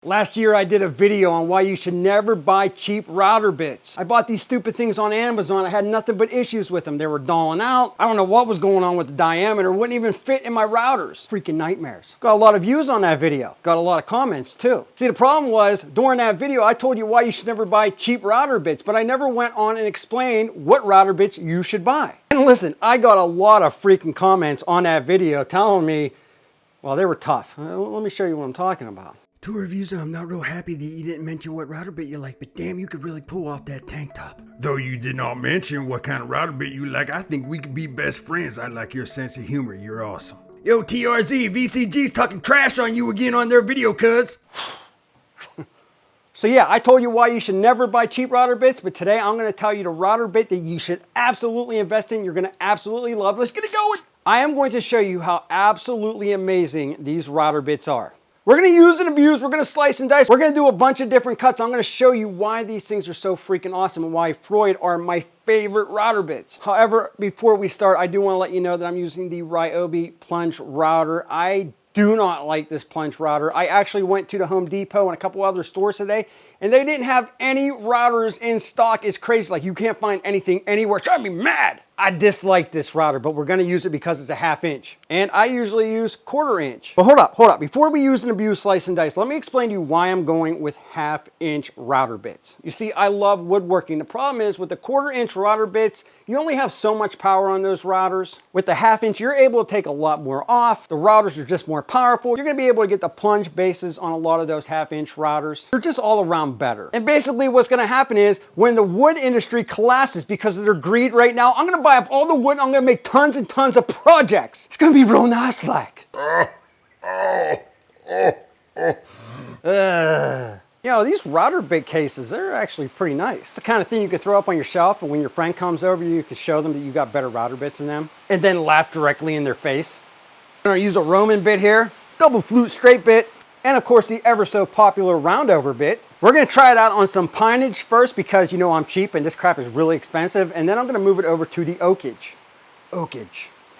Last year I did a video on why you should never buy cheap router bits. I bought these stupid things on Amazon. I had nothing but issues with them. They were dulling out. I don't know what was going on with the diameter. It wouldn't even fit in my routers. Freaking nightmares. Got a lot of views on that video. Got a lot of comments too. See, the problem was during that video I told you why you should never buy cheap router bits, but I never went on and explained what router bits you should buy. And listen, I got a lot of freaking comments on that video telling me, well, they were tough. Let me show you what I'm talking about. Two reviews, I'm not real happy that you didn't mention what router bit you like, but damn, you could really pull off that tank top. Though you did not mention what kind of router bit you like, I think we could be best friends. I like your sense of humor. You're awesome. Yo, TRZ, VCG's talking trash on you again on their video, cuz. So yeah, I told you why you should never buy cheap router bits, but today I'm going to tell you the router bit that you should absolutely invest in. You're going to absolutely love. Let's get it going. I am going to show you how absolutely amazing these router bits are. We're going to use and abuse, we're going to slice and dice, we're going to do a bunch of different cuts. I'm going to show you why these things are so freaking awesome and why Freud are my favorite router bits. However, before we start, I do want to let you know that I'm using the Ryobi plunge router. I do not like this plunge router. I actually went to the Home Depot and a couple other stores today, and they didn't have any routers in stock. It's crazy. Like, you can't find anything anywhere. It's driving me mad. I dislike this router, but we're going to use it because it's a 1/2 inch. And I usually use 1/4 inch. But hold up. Before we use and abuse slice and dice, let me explain to you why I'm going with 1/2 inch router bits. You see, I love woodworking. The problem is with the 1/4 inch router bits, you only have so much power on those routers. With the 1/2 inch, you're able to take a lot more off. The routers are just more powerful. You're going to be able to get the plunge bases on a lot of those 1/2 inch routers. They're just all around better. And basically what's going to happen is when the wood industry collapses because of their greed right now, I'm going to buy up all the wood and I'm going to make tons and tons of projects. It's going to be real nice like. You know, these router bit cases, they're actually pretty nice. It's the kind of thing you could throw up on your shelf, and when your friend comes over, you can show them that you got better router bits than them, and then laugh directly in their face. I'm going to use a Roman bit here, double flute straight bit, and of course the ever so popular roundover bit. We're going to try it out on some pineage first because you know I'm cheap and this crap is really expensive, and then I'm going to move it over to the oakage. All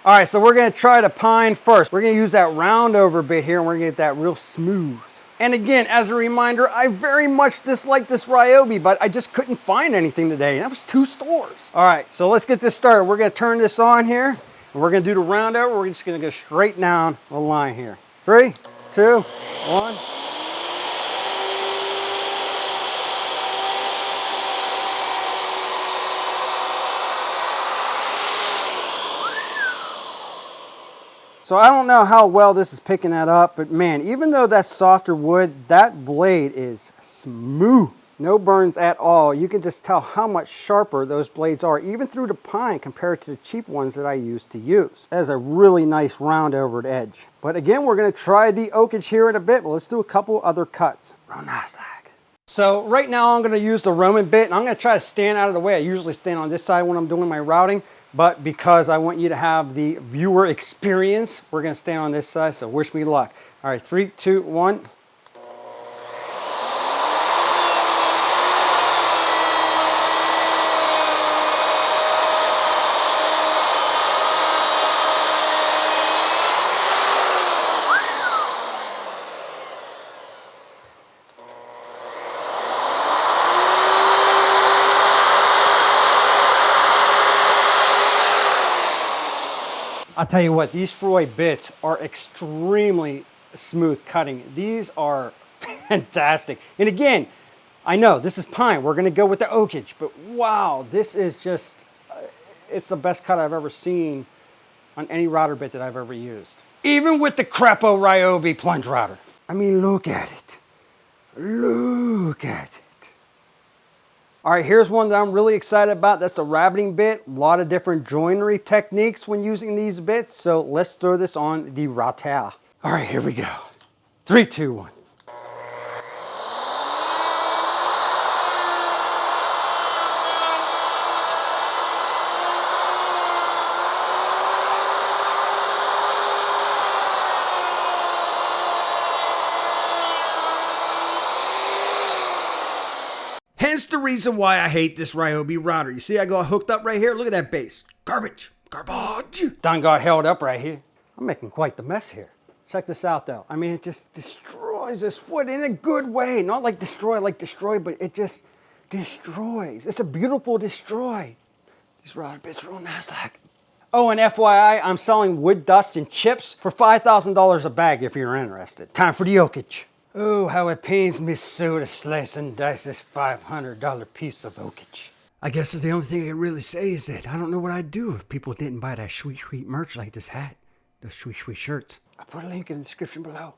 right, so we're going to try the pine first. We're going to use that roundover bit here, and we're going to get that real smooth. And again, as a reminder, I very much dislike this Ryobi, but I just couldn't find anything today. That was 2 stores. All right, so let's get this started. We're going to turn this on here, and we're going to do the roundover. We're just going to go straight down the line here. 3, 2, 1. So I don't know how well this is picking that up, but man, even though that's softer wood, that blade is smooth. No burns at all. You can just tell how much sharper those blades are, even through the pine compared to the cheap ones that I used to use. That is a really nice round over edge. But again, we're going to try the oakage here in a bit, but let's do a couple other cuts. Real nice like. So right now I'm going to use the Roman bit, and I'm going to try to stand out of the way. I usually stand on this side when I'm doing my routing. But because I want you to have the viewer experience, we're going to stand on this side, so wish me luck. All right, 3, 2, 1. I'll tell you what, these Freud bits are extremely smooth cutting. These are fantastic. And again, I know this is pine. We're going to go with the oakage, but wow, this is just, it's the best cut I've ever seen on any router bit that I've ever used. Even with the crapo Ryobi plunge router. I mean, look at it. Look at it. All right, here's one that I'm really excited about. That's a Rabbeting bit. A lot of different joinery techniques when using these bits. So let's throw this on the Dovetail. All right, here we go. 3, 2, 1. Hence the reason why I hate this Ryobi router. You see, I got hooked up right here. Look at that base. Garbage. Done got held up right here. I'm making quite the mess here. Check this out though. I mean, it just destroys destroys this wood in a good way. Not like destroy, but it just destroys. It's a beautiful destroy. These router bits are on NASDAQ. Oh, and FYI, I'm selling wood dust and chips for $5,000 a bag if you're interested. Time for the oakage. Oh, how it pains me so to slice and dice this $500 piece of oakage. I guess the only thing I can really say is that I don't know what I'd do if people didn't buy that sweet merch like this hat, those sweet shirts. I'll put a link in the description below.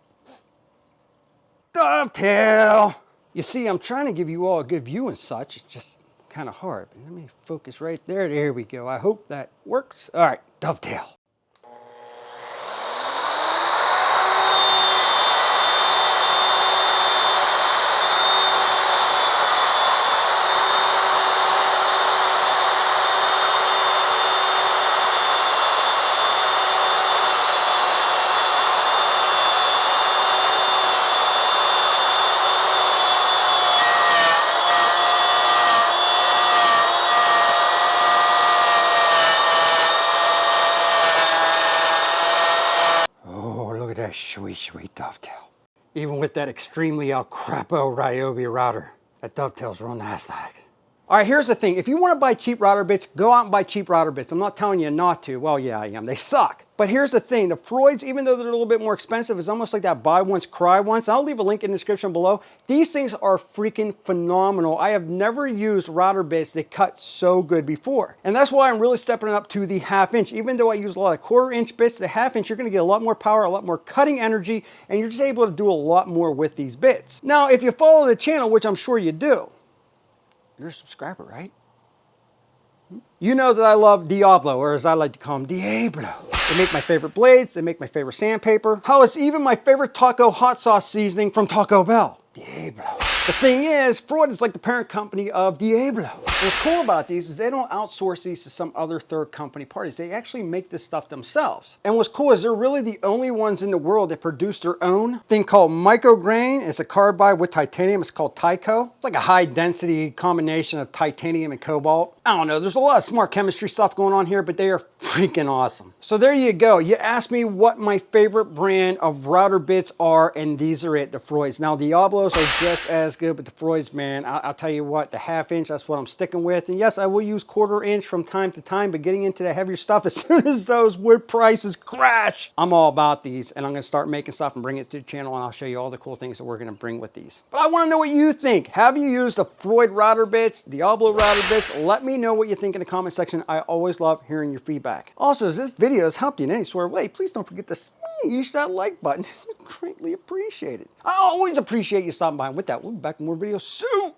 Dovetail! You see, I'm trying to give you all a good view and such. It's just kind of hard. But let me focus right there. There we go. I hope that works. All right, dovetail. That sweet dovetail. Even with that extremely El Crapo Ryobi router, that dovetails are on NASDAQ. All right, here's the thing. If you want to buy cheap router bits, go out and buy cheap router bits. I'm not telling you not to. Well, yeah, I am. They suck. But here's the thing. The Freuds, even though they're a little bit more expensive, is almost like that buy once, cry once. I'll leave a link in the description below. These things are freaking phenomenal. I have never used router bits that cut so good before. And that's why I'm really stepping it up to the 1/2 inch. Even though I use a lot of 1/4 inch bits, the 1/2 inch, you're going to get a lot more power, a lot more cutting energy, and you're just able to do a lot more with these bits. Now, if you follow the channel, which I'm sure you do, you're a subscriber, right? You know that I love Diablo, or as I like to call them, Diablo. They make my favorite blades, they make my favorite sandpaper. Hell, it's even my favorite taco hot sauce seasoning from Taco Bell. Diablo. The thing is, Freud is like the parent company of Diablo. What's cool about these is they don't outsource these to some other third company parties. They actually make this stuff themselves. And what's cool is they're really the only ones in the world that produce their own thing called micrograin. It's a carbide with titanium. It's called Tyco. It's like a high density combination of titanium and cobalt. I don't know. There's a lot of smart chemistry stuff going on here, but they are freaking awesome. So there you go. You asked me what my favorite brand of router bits are, and these are it, the Freuds. Now, Diablos are just as good, but the Freuds, man, I'll tell you what, the 1/2 inch, that's what I'm sticking with. And yes, I will use 1/4 inch from time to time, but getting into the heavier stuff, as soon as those wood prices crash, I'm all about these, and I'm gonna start making stuff and bring it to the channel, and I'll show you all the cool things that we're gonna bring with these. But I wanna know what you think. Have you used the Freud router bits, Diablo router bits? Let me know what you think in the comment section. I always love hearing your feedback. Also, if this video has helped you in any sort of way, please don't forget to smash that like button. It's greatly appreciated. I always appreciate you stopping by. And with that, we'll be back with more videos soon.